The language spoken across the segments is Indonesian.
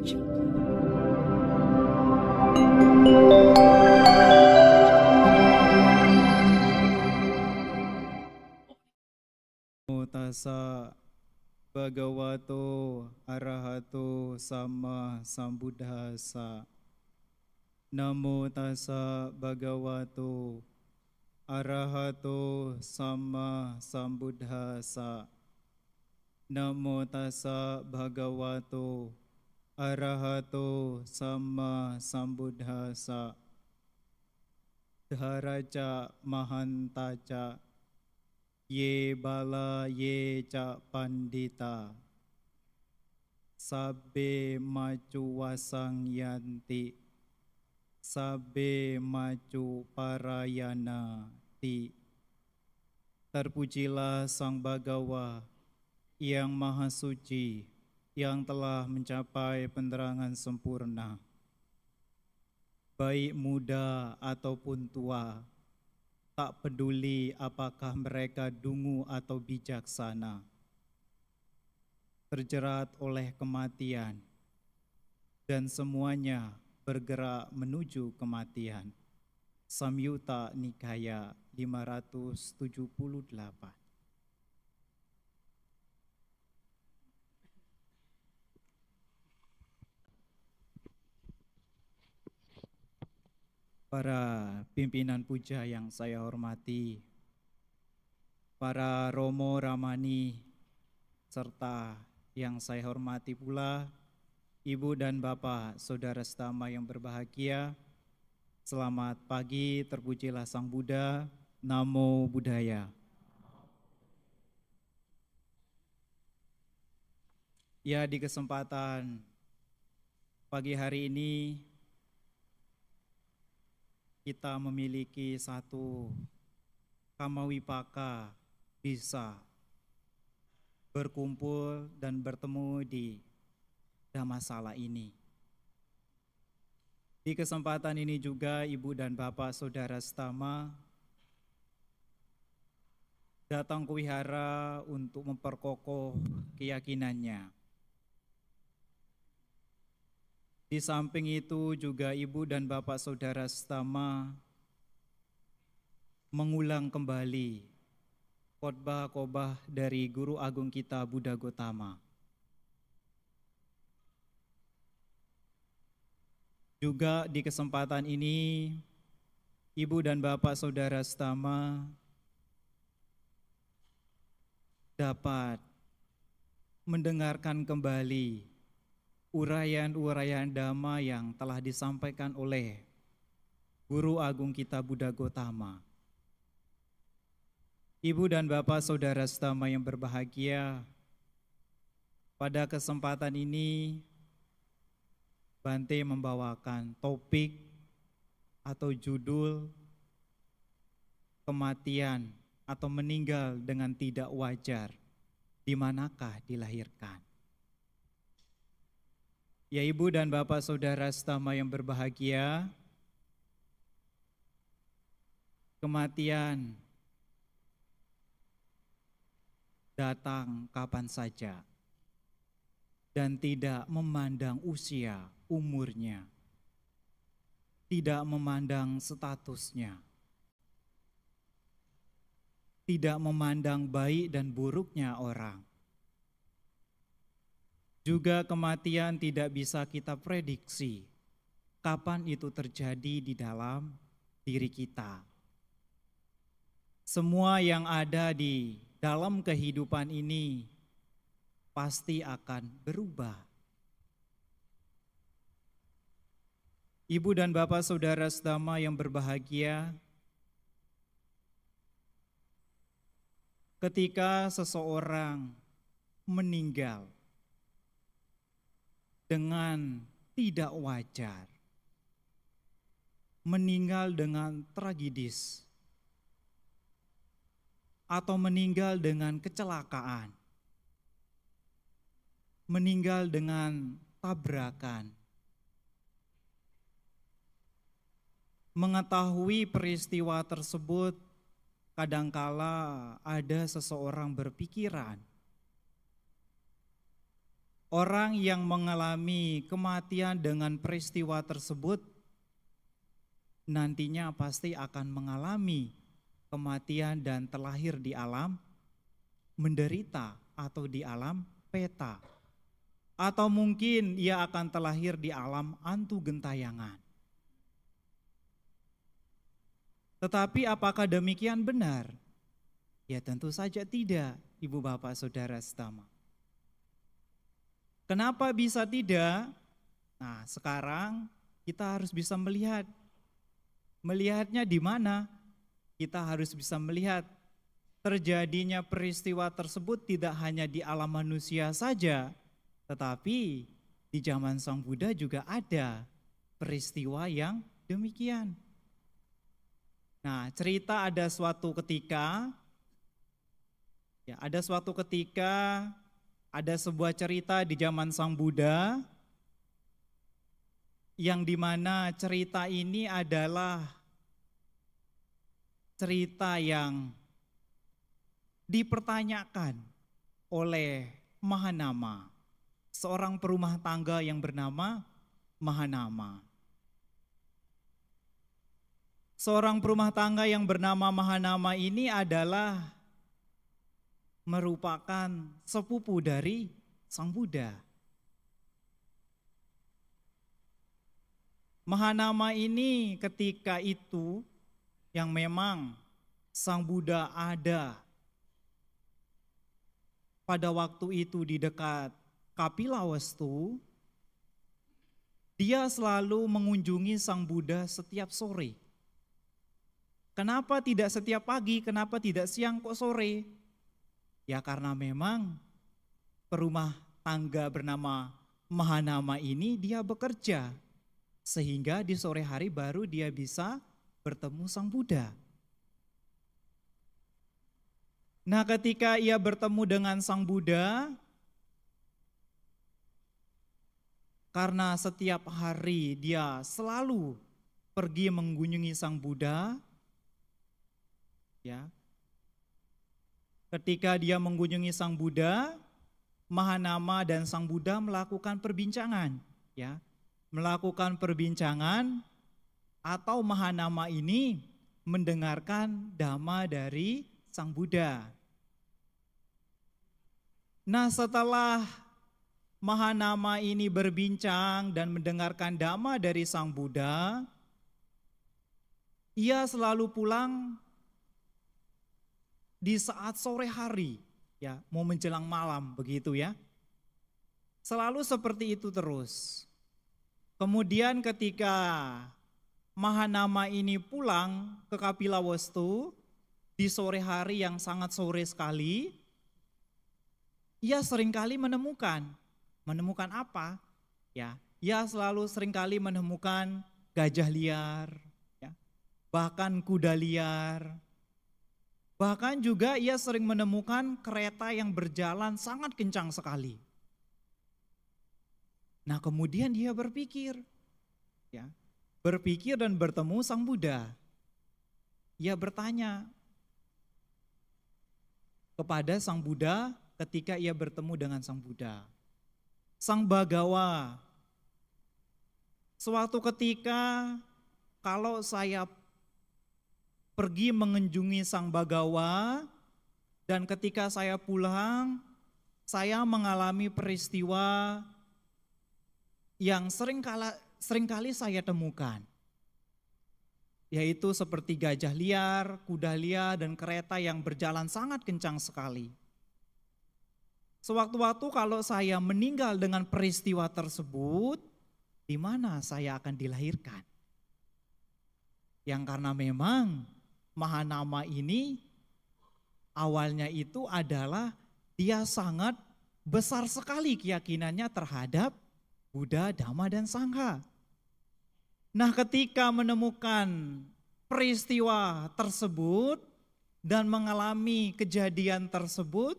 Namo tassa bhagavato arahato sama sambuddhassa. Namo tassa bhagavato arahato sama sambuddhassa. Namo tassa bhagavato arahato sama sambuddhassa. Dharaca mahantaca ye bala ye ca pandita sabbe macu wasang yanti sabbe macu parayana ti. Terpujilah Sang Bhagawa yang Maha Suci, yang telah mencapai penerangan sempurna, baik muda ataupun tua, tak peduli apakah mereka dungu atau bijaksana, terjerat oleh kematian, dan semuanya bergerak menuju kematian. Samyutta Nikaya 578. Para pimpinan puja yang saya hormati, para Romo Ramani, serta yang saya hormati pula Ibu dan Bapak, Saudara setama yang berbahagia, selamat pagi, terpujilah Sang Buddha, Namo Buddhaya. Ya, di kesempatan pagi hari ini kita memiliki satu kamawipaka, bisa berkumpul dan bertemu di Dhammasala ini. Di kesempatan ini juga Ibu dan Bapak Saudara setama datang ke wihara untuk memperkokoh keyakinannya. Di samping itu juga Ibu dan Bapak Saudara setama mengulang kembali khotbah dari Guru Agung kita Buddha Gotama. Juga di kesempatan ini Ibu dan Bapak Saudara setama dapat mendengarkan kembali uraian-uraian Dhamma yang telah disampaikan oleh Guru Agung kita Buddha Gotama. Ibu dan Bapak Saudara setama yang berbahagia, pada kesempatan ini Bante membawakan topik atau judul kematian atau meninggal dengan tidak wajar, di manakah dilahirkan? Ya, Ibu dan Bapak Saudara setama yang berbahagia, kematian datang kapan saja dan tidak memandang usia, umurnya, tidak memandang statusnya, tidak memandang baik dan buruknya orang. Juga kematian tidak bisa kita prediksi kapan itu terjadi di dalam diri kita. Semua yang ada di dalam kehidupan ini pasti akan berubah. Ibu dan Bapak Saudara setama yang berbahagia, ketika seseorang meninggal dengan tidak wajar, meninggal dengan tragedis, atau meninggal dengan kecelakaan, meninggal dengan tabrakan. Mengetahui peristiwa tersebut, kadangkala ada seseorang berpikiran, orang yang mengalami kematian dengan peristiwa tersebut nantinya pasti akan mengalami kematian dan terlahir di alam menderita atau di alam peta. Atau mungkin ia akan terlahir di alam antu gentayangan. Tetapi apakah demikian benar? Ya tentu saja tidak, Ibu Bapak Saudara Setama. Kenapa bisa tidak? Nah, sekarang kita harus bisa melihat. Melihatnya di mana? Kita harus bisa melihat terjadinya peristiwa tersebut tidak hanya di alam manusia saja, tetapi di zaman Sang Buddha juga ada peristiwa yang demikian. Nah, cerita ada suatu ketika, ada sebuah cerita di zaman Sang Buddha, yang dimana cerita ini adalah cerita yang dipertanyakan oleh Mahanama, seorang perumah tangga yang bernama Mahanama. Seorang perumah tangga yang bernama Mahanama ini adalah merupakan sepupu dari Sang Buddha. Mahanama ini ketika itu yang memang Sang Buddha ada pada waktu itu di dekat Kapilawastu, dia selalu mengunjungi Sang Buddha setiap sore. Kenapa tidak setiap pagi, kenapa tidak siang kok sore? Ya karena memang perumah tangga bernama Mahanama ini dia bekerja, sehingga di sore hari baru dia bisa bertemu Sang Buddha. Nah, ketika ia bertemu dengan Sang Buddha, karena setiap hari dia selalu pergi mengunjungi Sang Buddha, ya. Ketika dia mengunjungi Sang Buddha, Mahanama dan Sang Buddha melakukan perbincangan, ya. Melakukan perbincangan atau Mahanama ini mendengarkan dhamma dari Sang Buddha. Nah, setelah Mahanama ini berbincang dan mendengarkan dhamma dari Sang Buddha, ia selalu pulang di saat sore hari, ya, mau menjelang malam begitu ya. Selalu seperti itu terus. Kemudian ketika Mahanama ini pulang ke Kapilawastu di sore hari yang sangat sore sekali, ia seringkali menemukan apa? Ya, ia selalu seringkali menemukan gajah liar, ya, bahkan kuda liar. Bahkan juga ia sering menemukan kereta yang berjalan sangat kencang sekali. Nah, kemudian dia berpikir, ya, berpikir dan bertemu Sang Buddha. Ia bertanya kepada Sang Buddha ketika ia bertemu dengan Sang Buddha. Sang Bagawa, suatu ketika kalau saya pergi mengunjungi Sang Bagawa dan ketika saya pulang, saya mengalami peristiwa yang seringkali saya temukan, yaitu seperti gajah liar, kuda liar, dan kereta yang berjalan sangat kencang sekali. Sewaktu-waktu kalau saya meninggal dengan peristiwa tersebut, di mana saya akan dilahirkan? Yang karena memang Mahanama ini awalnya itu adalah dia sangat besar sekali keyakinannya terhadap Buddha, Dhamma, dan Sangha. Nah, ketika menemukan peristiwa tersebut dan mengalami kejadian tersebut,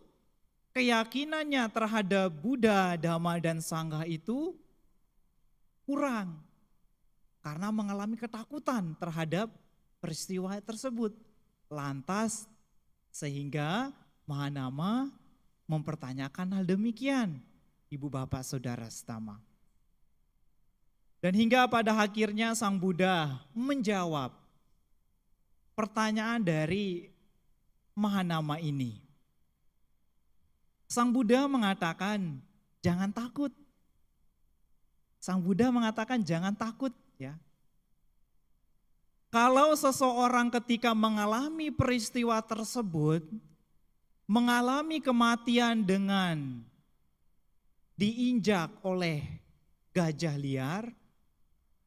keyakinannya terhadap Buddha, Dhamma, dan Sangha itu kurang karena mengalami ketakutan terhadap peristiwa tersebut. Lantas sehingga Mahanama mempertanyakan hal demikian. Ibu bapak saudara setama. Dan hingga pada akhirnya Sang Buddha menjawab pertanyaan dari Mahanama ini. Sang Buddha mengatakan, jangan takut. Sang Buddha mengatakan jangan takut ya. Kalau seseorang ketika mengalami peristiwa tersebut, mengalami kematian dengan diinjak oleh gajah liar,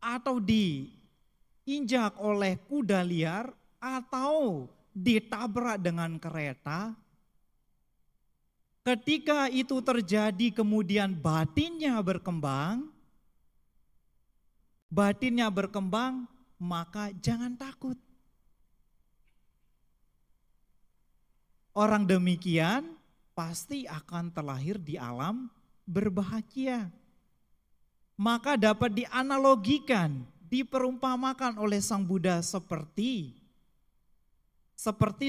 atau diinjak oleh kuda liar, atau ditabrak dengan kereta, ketika itu terjadi kemudian batinnya berkembang, maka jangan takut. Orang demikian pasti akan terlahir di alam berbahagia. Maka dapat dianalogikan, diperumpamakan oleh Sang Buddha seperti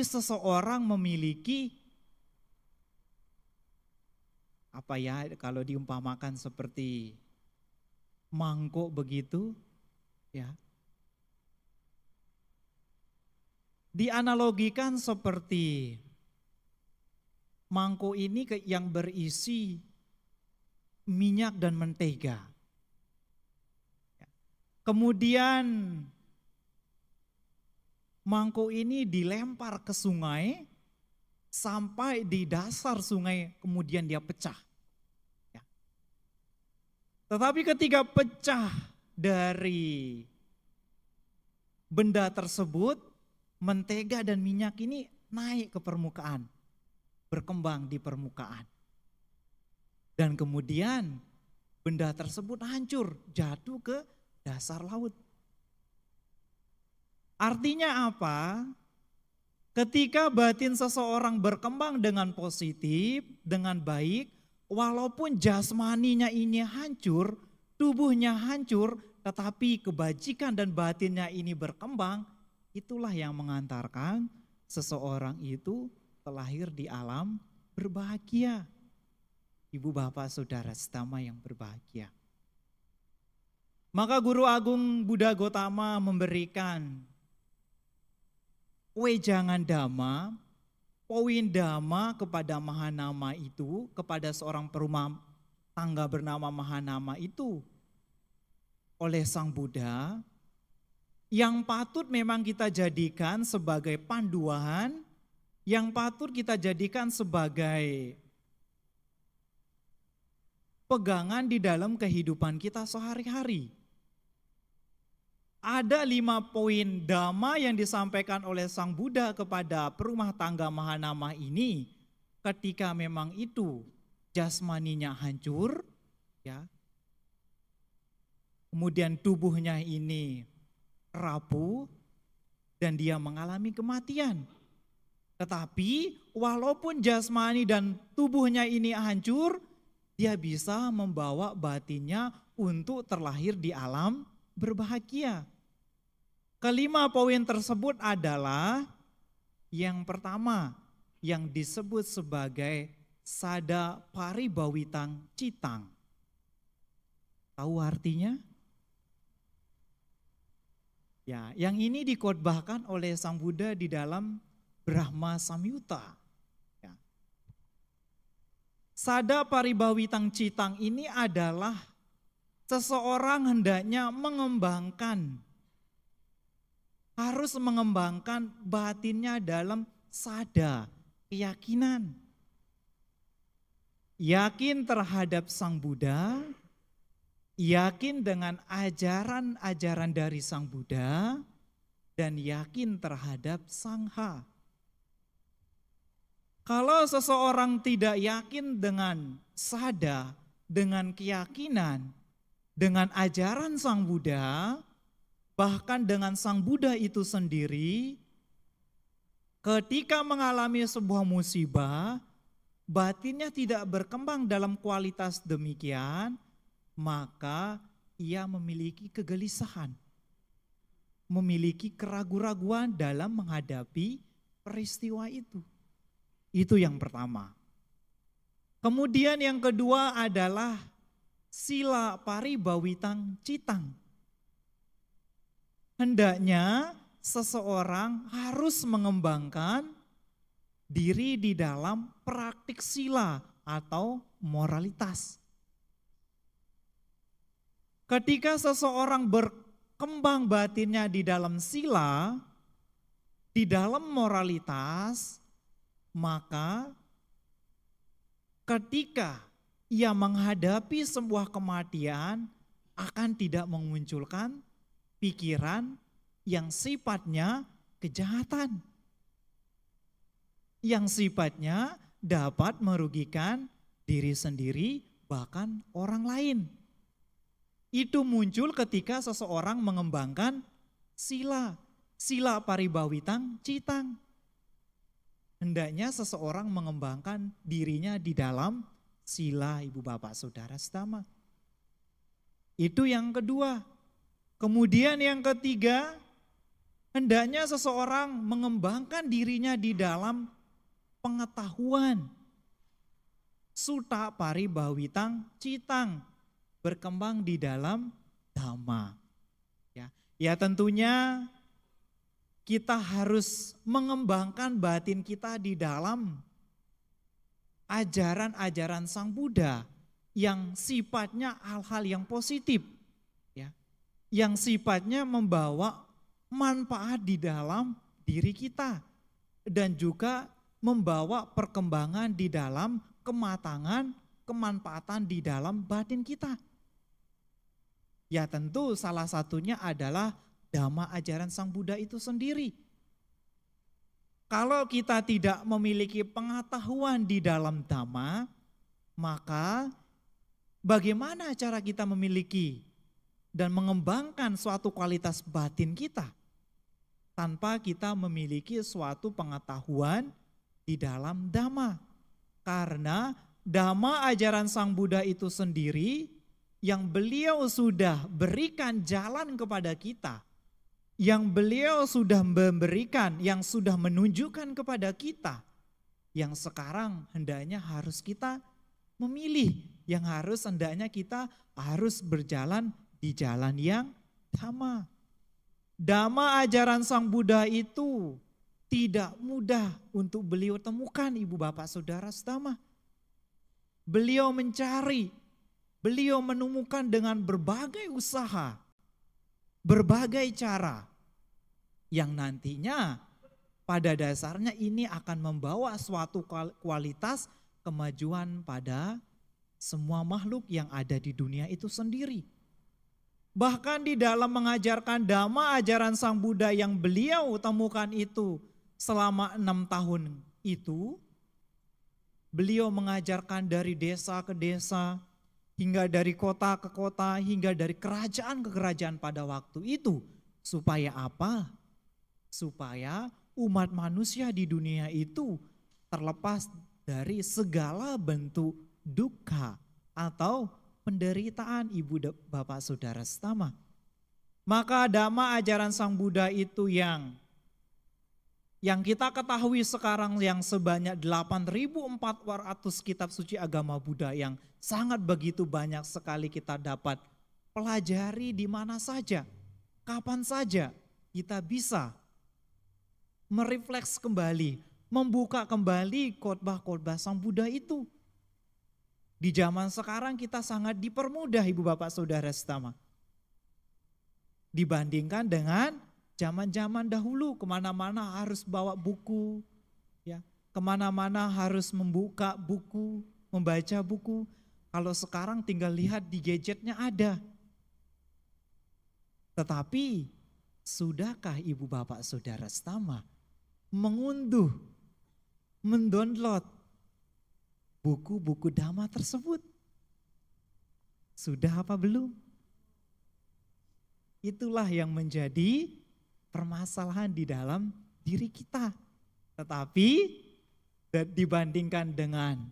seseorang memiliki kalau diumpamakan seperti mangkok begitu ya. Dianalogikan seperti mangkok ini yang berisi minyak dan mentega. Kemudian mangkok ini dilempar ke sungai sampai di dasar sungai, kemudian dia pecah. Ya. Tetapi ketika pecah dari benda tersebut, mentega dan minyak ini naik ke permukaan, berkembang di permukaan. Dan kemudian benda tersebut hancur, jatuh ke dasar laut. Artinya apa? Ketika batin seseorang berkembang dengan positif, dengan baik, walaupun jasmaninya ini hancur, tubuhnya hancur, tetapi kebajikan dan batinnya ini berkembang, itulah yang mengantarkan seseorang itu terlahir di alam berbahagia. Ibu bapak saudara setama yang berbahagia. Maka Guru Agung Buddha Gotama memberikan wejangan dhamma, poin dhamma kepada Mahanama itu, kepada seorang perumah tangga bernama Mahanama itu oleh Sang Buddha, yang patut memang kita jadikan sebagai panduan, yang patut kita jadikan sebagai pegangan di dalam kehidupan kita sehari-hari. Ada 5 poin dhamma yang disampaikan oleh Sang Buddha kepada perumah tangga Mahanama ini ketika memang itu jasmaninya hancur, ya. Kemudian tubuhnya ini rapuh dan dia mengalami kematian. Tetapi walaupun jasmani dan tubuhnya ini hancur, dia bisa membawa batinnya untuk terlahir di alam berbahagia. Kelima poin tersebut adalah yang pertama yang disebut sebagai sada paribawitang citang. Tahu artinya? Ya, yang ini dikhotbahkan oleh Sang Buddha di dalam Brahma Samyutta. Ya. Sada paribawitang citang ini adalah seseorang hendaknya harus mengembangkan batinnya dalam sada, keyakinan. Yakin terhadap Sang Buddha, yakin dengan ajaran-ajaran dari Sang Buddha, dan yakin terhadap Sangha. Kalau seseorang tidak yakin dengan sada, dengan keyakinan, dengan ajaran Sang Buddha, bahkan dengan Sang Buddha itu sendiri, ketika mengalami sebuah musibah, batinnya tidak berkembang dalam kualitas demikian, maka ia memiliki kegelisahan, memiliki keraguan-raguan dalam menghadapi peristiwa itu. Itu yang pertama. Kemudian yang kedua adalah sila paribawitang citang. Hendaknya seseorang harus mengembangkan diri di dalam praktik sila atau moralitas. Ketika seseorang berkembang batinnya di dalam sila, di dalam moralitas, maka ketika ia menghadapi sebuah kematian akan tidak memunculkan pikiran yang sifatnya kejahatan, yang sifatnya dapat merugikan diri sendiri bahkan orang lain. Itu muncul ketika seseorang mengembangkan sila paribawitang citang. Hendaknya seseorang mengembangkan dirinya di dalam sila ibu bapak saudara setama. Itu yang kedua. Kemudian yang ketiga, hendaknya seseorang mengembangkan dirinya di dalam pengetahuan. Suta paribawitang citang, berkembang di dalam dhamma. Ya tentunya kita harus mengembangkan batin kita di dalam ajaran-ajaran Sang Buddha yang sifatnya hal-hal yang positif, ya, yang sifatnya membawa manfaat di dalam diri kita dan juga membawa perkembangan di dalam kematangan, kemanfaatan di dalam batin kita. Ya tentu salah satunya adalah dhamma ajaran Sang Buddha itu sendiri. Kalau kita tidak memiliki pengetahuan di dalam dhamma, maka bagaimana cara kita memiliki dan mengembangkan suatu kualitas batin kita tanpa kita memiliki suatu pengetahuan di dalam dhamma? Karena dhamma ajaran Sang Buddha itu sendiri yang beliau sudah berikan jalan kepada kita, yang beliau sudah memberikan, yang sudah menunjukkan kepada kita, yang sekarang hendaknya harus kita memilih, yang hendaknya kita harus berjalan di jalan yang dhamma. Dhamma ajaran Sang Buddha itu tidak mudah untuk beliau temukan ibu bapak saudara setama. Beliau mencari, beliau menemukan dengan berbagai usaha, berbagai cara yang nantinya pada dasarnya ini akan membawa suatu kualitas kemajuan pada semua makhluk yang ada di dunia itu sendiri. Bahkan di dalam mengajarkan dhamma ajaran Sang Buddha yang beliau temukan itu selama 6 tahun itu, beliau mengajarkan dari desa ke desa, hingga dari kota ke kota, hingga dari kerajaan ke kerajaan pada waktu itu. Supaya apa? Supaya umat manusia di dunia itu terlepas dari segala bentuk dukkha atau penderitaan ibu bapak saudara setama. Maka dhamma ajaran Sang Buddha itu yang kita ketahui sekarang yang sebanyak 8.400 kitab suci agama Buddha yang sangat begitu banyak sekali kita dapat pelajari di mana saja, kapan saja kita bisa merefleks kembali, membuka kembali khotbah-khotbah Sang Buddha itu. Di zaman sekarang kita sangat dipermudah ibu bapak saudara setama. Dibandingkan dengan zaman-zaman dahulu, kemana-mana harus bawa buku, ya, kemana-mana harus membuka buku, membaca buku. Kalau sekarang tinggal lihat di gadgetnya ada. Tetapi sudahkah ibu bapak saudara setama mengunduh, mendownload buku-buku dhamma tersebut? Sudah apa belum? Itulah yang menjadi permasalahan di dalam diri kita. Tetapi dibandingkan dengan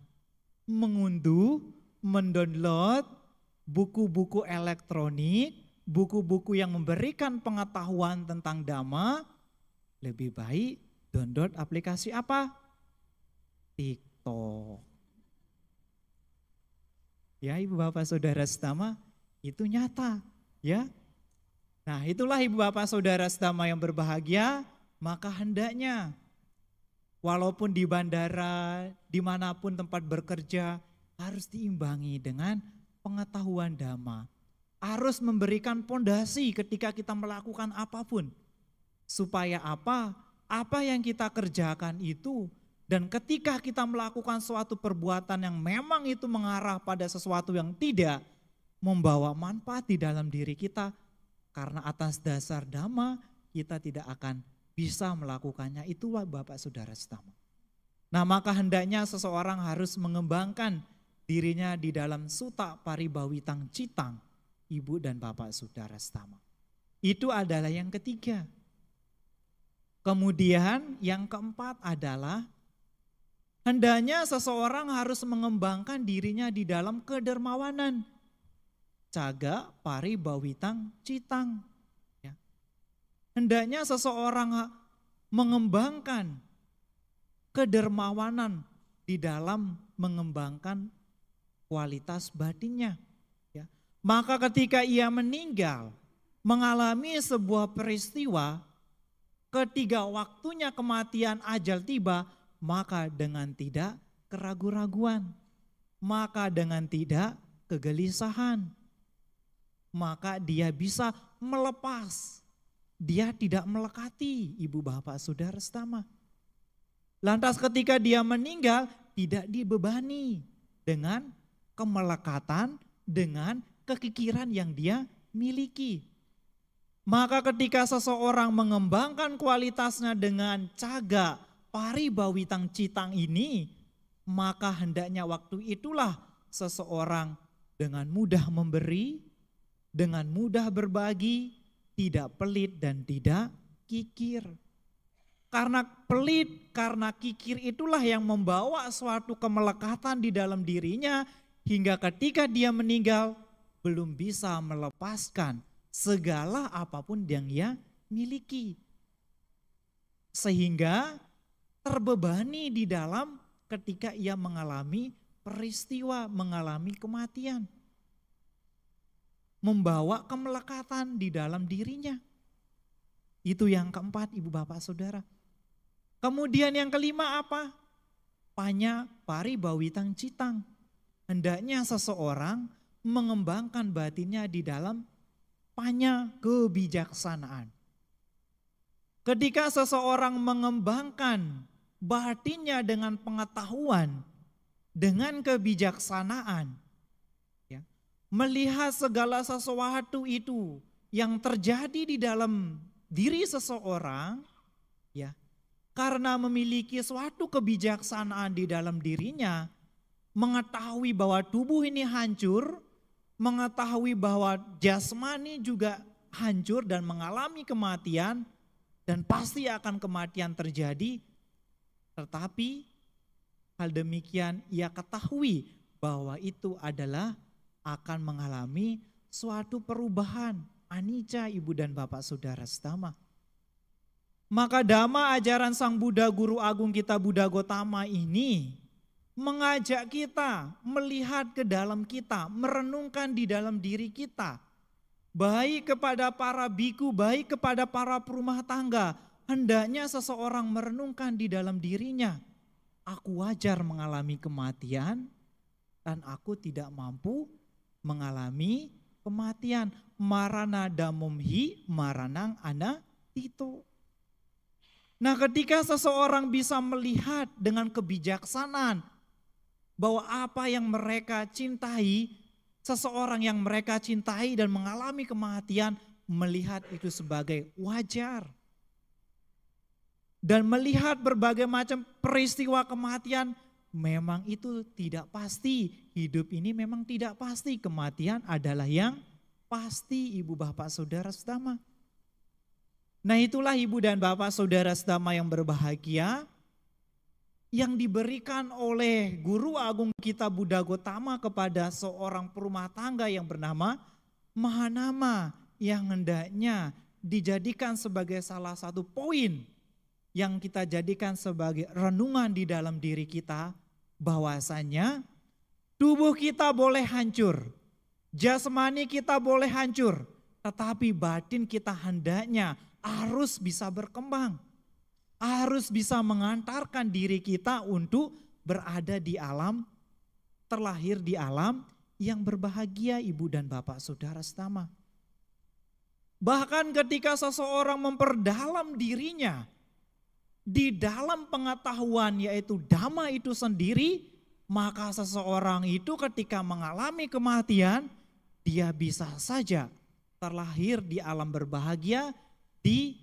mengunduh, mendownload buku-buku elektronik, buku-buku yang memberikan pengetahuan tentang dhamma, lebih baik download aplikasi apa? TikTok. Ya Ibu Bapak Saudara Setama, itu nyata ya. Nah itulah Ibu Bapak Saudara Setama yang berbahagia, maka hendaknya walaupun di bandara, dimanapun tempat bekerja, harus diimbangi dengan pengetahuan dhamma. Harus memberikan pondasi ketika kita melakukan apapun. Supaya apa? Apa yang kita kerjakan itu, dan ketika kita melakukan suatu perbuatan yang memang itu mengarah pada sesuatu yang tidak membawa manfaat di dalam diri kita, karena atas dasar dhamma kita tidak akan bisa melakukannya. Itulah Bapak Saudara Setama. Nah maka hendaknya seseorang harus mengembangkan dirinya di dalam Sutta Paribhawitang Citang, Ibu dan Bapak Saudara Setama. Itu adalah yang ketiga. Kemudian yang keempat adalah hendaknya seseorang harus mengembangkan dirinya di dalam kedermawanan. Caga Paribhawitang Citang. Ya. Hendaknya seseorang mengembangkan kedermawanan di dalam mengembangkan kualitas batinnya. Ya. Maka ketika ia meninggal, mengalami sebuah peristiwa, ketika waktunya kematian ajal tiba, maka dengan tidak keraguan-raguan, maka dengan tidak kegelisahan, maka dia bisa melepas, dia tidak melekati Ibu Bapak Saudara Setama. Lantas ketika dia meninggal tidak dibebani dengan kemelekatan, dengan kekikiran yang dia miliki. Maka ketika seseorang mengembangkan kualitasnya dengan caga Paribhawitang Citang ini, maka hendaknya waktu itulah seseorang dengan mudah memberi, dengan mudah berbagi, tidak pelit dan tidak kikir. Karena pelit, karena kikir itulah yang membawa suatu kemelekatan di dalam dirinya, hingga ketika dia meninggal belum bisa melepaskan segala apapun yang ia miliki. Sehingga terbebani di dalam ketika ia mengalami peristiwa, mengalami kematian. Membawa kemelekatan di dalam dirinya. Itu yang keempat Ibu Bapak Saudara. Kemudian yang kelima apa? Panya Paribhawitang Citang. Hendaknya seseorang mengembangkan batinnya di dalam panya kebijaksanaan. Ketika seseorang mengembangkan batinnya dengan pengetahuan, dengan kebijaksanaan, ya, melihat segala sesuatu itu yang terjadi di dalam diri seseorang, ya, karena memiliki suatu kebijaksanaan di dalam dirinya, mengetahui bahwa tubuh ini hancur, mengetahui bahwa jasmani juga hancur dan mengalami kematian, dan pasti akan kematian terjadi, tetapi hal demikian ia ketahui bahwa itu adalah akan mengalami suatu perubahan, anicca Ibu dan Bapak Saudara Setama. Maka dhamma ajaran Sang Buddha Guru Agung kita Buddha Gotama ini mengajak kita melihat ke dalam kita, merenungkan di dalam diri kita. Baik kepada para biku, baik kepada para perumah tangga, hendaknya seseorang merenungkan di dalam dirinya. Aku wajar mengalami kematian dan aku tidak mampu mengalami kematian. Marana damumhi maranang ana tito. Nah ketika seseorang bisa melihat dengan kebijaksanaan bahwa apa yang mereka cintai, seseorang yang mereka cintai dan mengalami kematian, melihat itu sebagai wajar. Dan melihat berbagai macam peristiwa kematian, memang itu tidak pasti. Hidup ini memang tidak pasti, kematian adalah yang pasti Ibu Bapak Saudara Setama. Nah itulah Ibu dan Bapak Saudara Setama yang berbahagia, yang diberikan oleh Guru Agung kita Buddha Gotama kepada seorang perumah tangga yang bernama Mahanama, yang hendaknya dijadikan sebagai salah satu poin yang kita jadikan sebagai renungan di dalam diri kita, bahwasanya Tubuh kita boleh hancur, jasmani kita boleh hancur, tetapi batin kita hendaknya harus bisa berkembang. Harus bisa mengantarkan diri kita untuk berada di alam, terlahir di alam yang berbahagia, Ibu dan Bapak Saudara setama. Bahkan ketika seseorang memperdalam dirinya di dalam pengetahuan yaitu dhamma itu sendiri, maka seseorang itu ketika mengalami kematian, dia bisa saja terlahir di alam berbahagia, di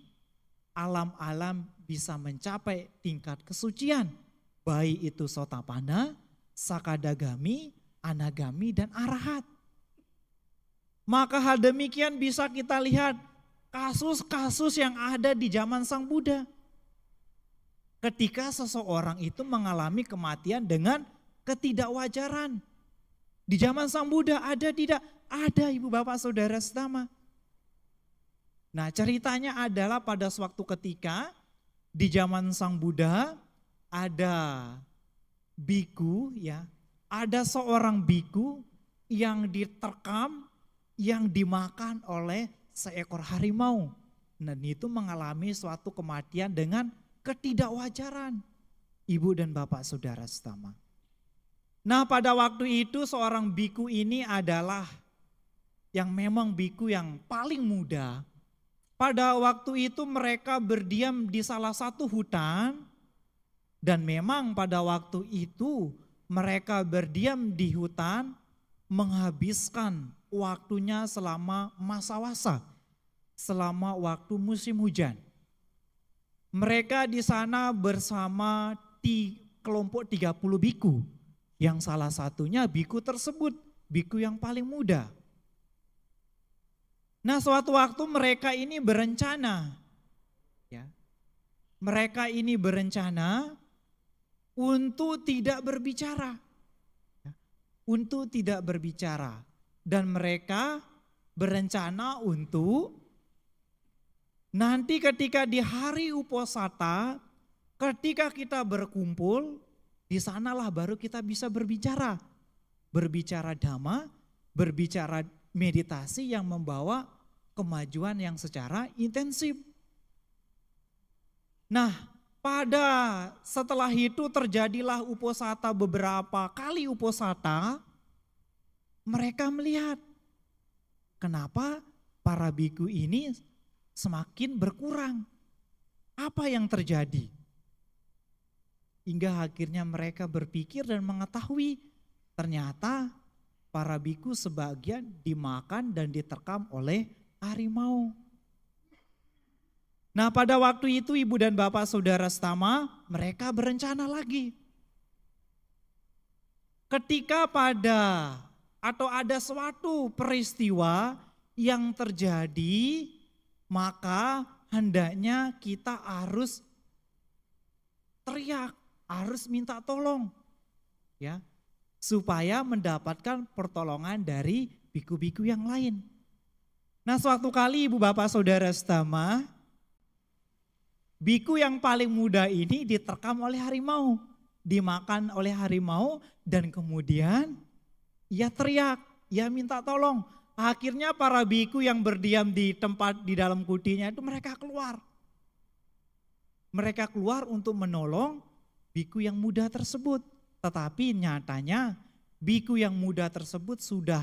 alam-alam bisa mencapai tingkat kesucian. Baik itu Sotapanna, Sakadagami, Anagami, dan Arahat. Maka hal demikian bisa kita lihat kasus-kasus yang ada di zaman Sang Buddha. Ketika seseorang itu mengalami kematian dengan ketidakwajaran. Di zaman Sang Buddha ada tidak? Ada, Ibu Bapak Saudara setama. Nah, ceritanya adalah pada suatu ketika di zaman Sang Buddha ada biku, ya, ada seorang biku yang diterkam, yang dimakan oleh seekor harimau. Dan itu mengalami suatu kematian dengan ketidakwajaran, Ibu dan Bapak Saudara setama. Nah, pada waktu itu seorang biku ini adalah yang memang biku yang paling muda. Pada waktu itu mereka berdiam di salah satu hutan, dan memang pada waktu itu mereka berdiam di hutan menghabiskan waktunya selama masa wasa, selama waktu musim hujan. Mereka di sana bersama di kelompok 30 biku, yang salah satunya biku tersebut, biku yang paling muda. Nah, suatu waktu mereka ini berencana, ya, mereka ini berencana untuk tidak berbicara, ya, untuk tidak berbicara, dan mereka berencana untuk nanti ketika di hari Uposatha, ketika kita berkumpul, di sanalah baru kita bisa berbicara, berbicara dhamma, berbicara meditasi yang membawa kemajuan yang secara intensif. Nah, setelah itu terjadilah Uposatha, beberapa kali Uposatha, mereka melihat kenapa para biku ini semakin berkurang. Apa yang terjadi? Hingga akhirnya mereka berpikir dan mengetahui ternyata para biku sebagian dimakan dan diterkam oleh harimau. Nah, pada waktu itu Ibu dan Bapak Saudara setama, mereka berencana lagi. Ketika ada suatu peristiwa yang terjadi, maka hendaknya kita harus teriak, harus minta tolong, ya, supaya mendapatkan pertolongan dari biku-biku yang lain. Nah, suatu kali Ibu Bapak Saudara setama, biku yang paling muda ini diterkam oleh harimau, dimakan oleh harimau, dan kemudian ia teriak, ia minta tolong. Akhirnya para biku yang berdiam di tempat di dalam kutinya itu mereka keluar. Mereka keluar untuk menolong biku yang muda tersebut. Tetapi nyatanya biku yang muda tersebut sudah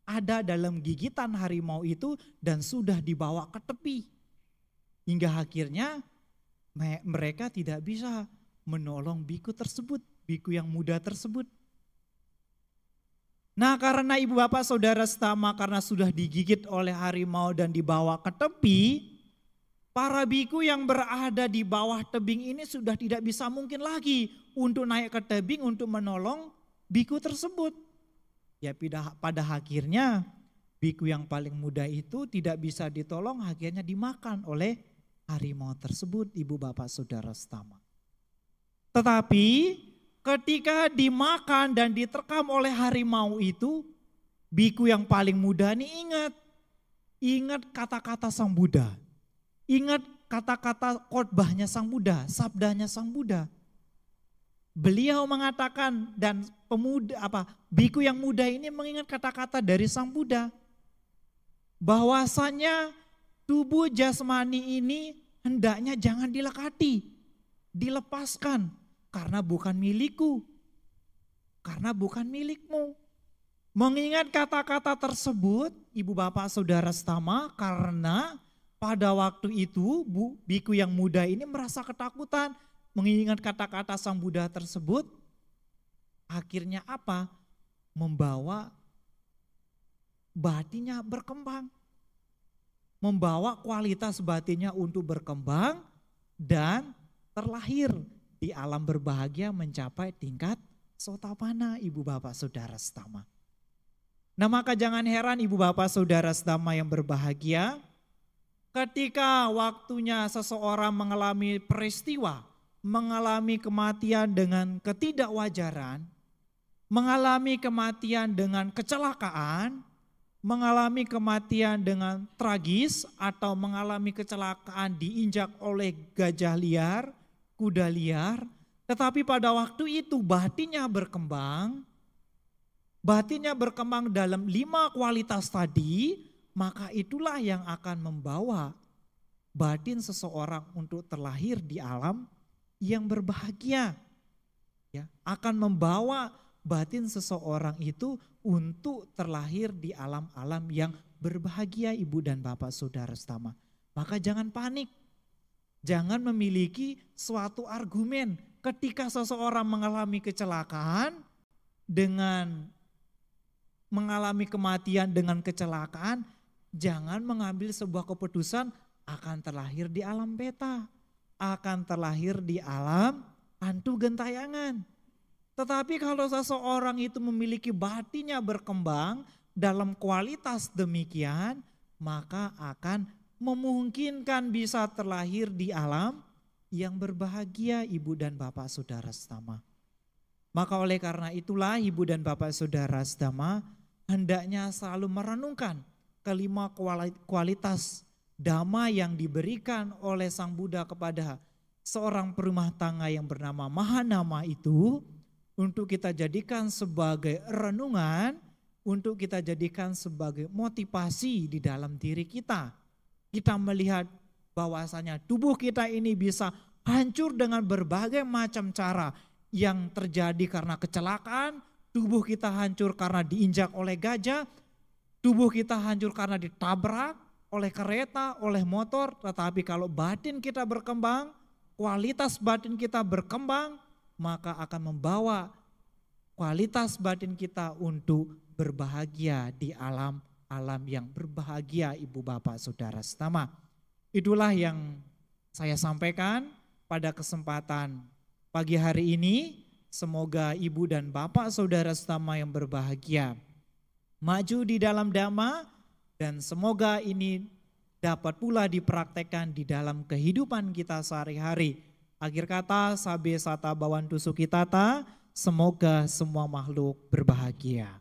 ada dalam gigitan harimau itu dan sudah dibawa ke tepi. Hingga akhirnya mereka tidak bisa menolong biku tersebut, biku yang muda tersebut. Nah, karena Ibu Bapak Saudara setama, karena sudah digigit oleh harimau dan dibawa ke tepi, para biku yang berada di bawah tebing ini sudah tidak bisa mungkin lagi untuk naik ke tebing untuk menolong biku tersebut. Ya, pada akhirnya biku yang paling muda itu tidak bisa ditolong, akhirnya dimakan oleh harimau tersebut, Ibu Bapak Saudara setama. Tetapi ketika dimakan dan diterkam oleh harimau itu, biku yang paling muda ini ingat kata-kata Sang Buddha. Ingat kata-kata khotbahnya Sang Buddha, sabdanya Sang Buddha. Beliau mengatakan dan biku yang muda ini mengingat kata-kata dari Sang Buddha bahwasanya tubuh jasmani ini hendaknya jangan dilekati, dilepaskan karena bukan milikku, karena bukan milikmu. Mengingat kata-kata tersebut, ibu bapak saudara setama, karena pada waktu itu biku yang muda ini merasa ketakutan. Mengingat kata-kata Sang Buddha tersebut, akhirnya apa? Membawa batinnya berkembang. Membawa kualitas batinnya untuk berkembang dan terlahir di alam berbahagia mencapai tingkat Sotapanna, ibu bapak saudara setama. Nah maka jangan heran ibu bapak saudara setama yang berbahagia, ketika waktunya seseorang mengalami peristiwa, mengalami kematian dengan ketidakwajaran, mengalami kematian dengan kecelakaan, mengalami kematian dengan tragis, atau mengalami kecelakaan diinjak oleh gajah liar, kuda liar, tetapi pada waktu itu batinnya berkembang dalam 5 kualitas tadi, maka itulah yang akan membawa batin seseorang untuk terlahir di alam yang berbahagia, ya, akan membawa batin seseorang itu untuk terlahir di alam-alam yang berbahagia, ibu dan bapak saudara setama. Maka jangan panik, jangan memiliki suatu argumen ketika seseorang mengalami kecelakaan dengan mengalami kematian dengan kecelakaan, jangan mengambil sebuah keputusan akan terlahir di alam beta, akan terlahir di alam hantu gentayangan. Tetapi kalau seseorang itu memiliki batinnya berkembang dalam kualitas demikian, maka akan memungkinkan bisa terlahir di alam yang berbahagia, ibu dan bapak saudara setama. Maka oleh karena itulah ibu dan bapak saudara setama hendaknya selalu merenungkan kelima kualitas dhamma yang diberikan oleh Sang Buddha kepada seorang perumah tangga yang bernama Mahanama itu, untuk kita jadikan sebagai renungan, untuk kita jadikan sebagai motivasi di dalam diri kita. Kita melihat bahwasanya tubuh kita ini bisa hancur dengan berbagai macam cara, yang terjadi karena kecelakaan, tubuh kita hancur karena diinjak oleh gajah, tubuh kita hancur karena ditabrak oleh kereta, oleh motor. Tetapi kalau batin kita berkembang, kualitas batin kita berkembang, maka akan membawa kualitas batin kita untuk berbahagia di alam yang berbahagia, ibu bapak saudara setama. Itulah yang saya sampaikan pada kesempatan pagi hari ini. Semoga ibu dan bapak saudara setama yang berbahagia maju di dalam dhamma, dan semoga ini dapat pula dipraktekkan di dalam kehidupan kita sehari-hari. Akhir kata, sabe sata bawantu sukitata, semoga semua makhluk berbahagia.